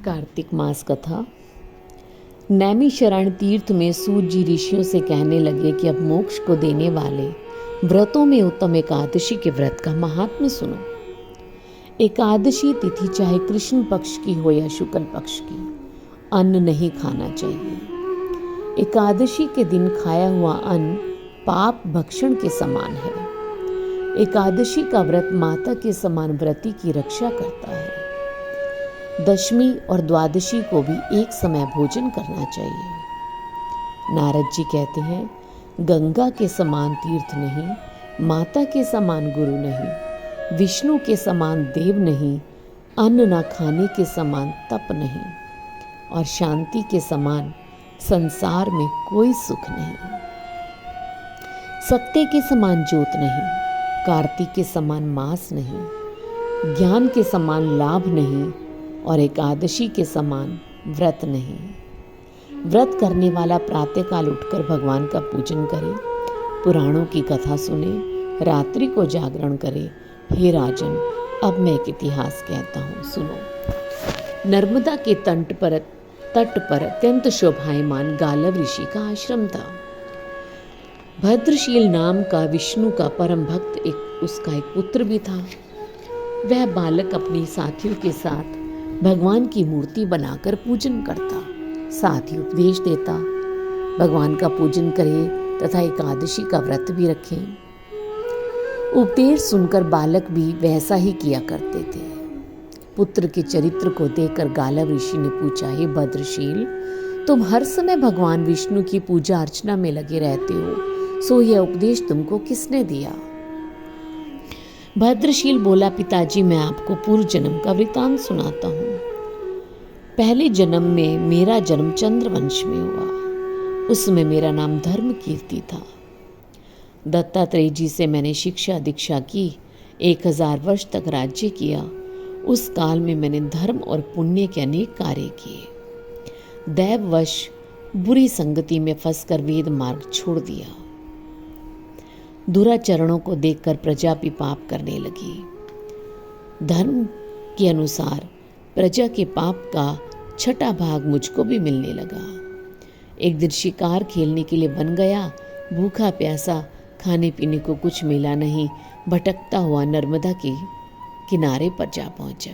कार्तिक मास कथा। नैमिषारण्य तीर्थ में सूत जी ऋषियों से कहने लगे कि अब मोक्ष को देने वाले व्रतों में उत्तम एकादशी के व्रत का महात्म्य सुनो। एकादशी तिथि चाहे कृष्ण पक्ष की हो या शुक्ल पक्ष की, अन्न नहीं खाना चाहिए। एकादशी के दिन खाया हुआ अन्न पाप भक्षण के समान है। एकादशी का व्रत माता के समान व्रती की रक्षा करता है। दशमी और द्वादशी को भी एक समय भोजन करना चाहिए। नारद जी कहते हैं, गंगा के समान तीर्थ नहीं, माता के समान गुरु नहीं, विष्णु के समान देव नहीं, अन्न न खाने के समान तप नहीं, और शांति के समान संसार में कोई सुख नहीं। सत्य के समान ज्योत नहीं, कार्तिक के समान मास नहीं, ज्ञान के समान लाभ नहीं, और एकादशी के समान व्रत नहीं। व्रत करने वाला प्रातःकाल उठकर भगवान का पूजन करे, पुराणों की कथा सुने, रात्रि को जागरण करे। हे राजन, अब मैं एक इतिहास कहता हूँ, सुनो। नर्मदा के तट पर अत्यंत शोभायमान गालव ऋषि का आश्रम था। भद्रशील नाम का विष्णु का परम भक्त उसका एक पुत्र भी था। वह बालक अपनी साथियों के साथ भगवान की मूर्ति बनाकर पूजन करता, साथ ही उपदेश देता। भगवान का पूजन करे तथा एकादशी का व्रत भी रखें। उपदेश सुनकर बालक भी वैसा ही किया करते थे। पुत्र के चरित्र को देखकर गालव ऋषि ने पूछा, हे भद्रशील, तुम हर समय भगवान विष्णु की पूजा अर्चना में लगे रहते हो, सो यह उपदेश तुमको किसने दिया? भद्रशील बोला, पिताजी, मैं आपको पूर्व जन्म का वृतांत सुनाता हूँ। पहले जन्म में मेरा जन्म चंद्रवंश में हुआ। उसमें मेरा नाम धर्म कीर्ति था। दत्तात्रेय जी से मैंने शिक्षा दीक्षा की। 1000 वर्ष तक राज्य किया। उस काल में मैंने धर्म और पुण्य के अनेक कार्य किए। दैववश बुरी संगति में फंसकर वेद मार्ग छोड़ दिया। दुराचरणों को देखकर प्रजा भी पाप करने लगी। धर्म के अनुसार प्रजा के पाप का 6वां भाग मुझको भी मिलने लगा। एक दिन शिकार खेलने के लिए वन गया। भूखा प्यासा, खाने पीने को कुछ मिला नहीं। भटकता हुआ नर्मदा के किनारे पर जा पहुंचा।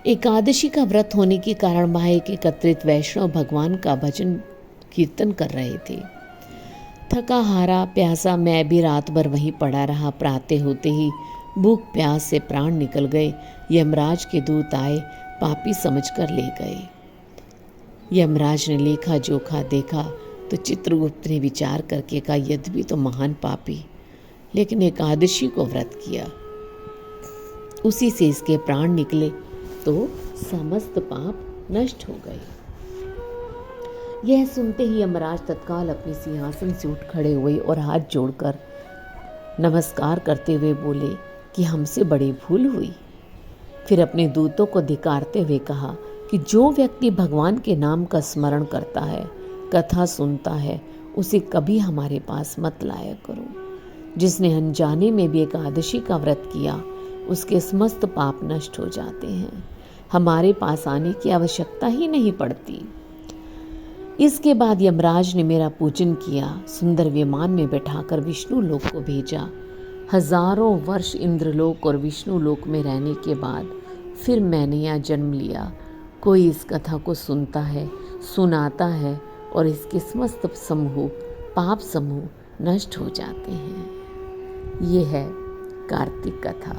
एकादशी का व्रत होने के कारण वहां एकत्रित वैष्णव भगवान का भजन कीर्तन कर रहे थे। थका हारा प्यासा मैं भी रात भर वहीं पड़ा रहा। प्रातः होते ही भूख प्यास से प्राण निकल गए। यमराज के दूत आए, पापी समझकर ले गए। यमराज ने लेखा जोखा देखा तो चित्रगुप्त ने विचार करके कहा, यद्यपि तो महान पापी, लेकिन एकादशी को व्रत किया, उसी से इसके प्राण निकले तो समस्त पाप नष्ट हो गए। यह सुनते ही यमराज तत्काल अपने सिंहासन से उठ खड़े हुए और हाथ जोड़कर नमस्कार करते हुए बोले कि हमसे बड़ी भूल हुई। फिर अपने दूतों को धिक्कारते हुए कहा कि जो व्यक्ति भगवान के नाम का स्मरण करता है, कथा सुनता है, उसे कभी हमारे पास मत लाया करो। जिसने अनजाने में भी एकादशी का व्रत किया, उसके समस्त पाप नष्ट हो जाते हैं। हमारे पास आने की आवश्यकता ही नहीं पड़ती। इसके बाद यमराज ने मेरा पूजन किया। सुंदर विमान में बैठाकर विष्णु लोक को भेजा। हजारों वर्ष इंद्रलोक और विष्णु लोक में रहने के बाद फिर मैंने यहाँ जन्म लिया। कोई इस कथा को सुनता है, सुनाता है, और इसके समस्त पाप समूह नष्ट हो जाते हैं। ये है कार्तिक कथा।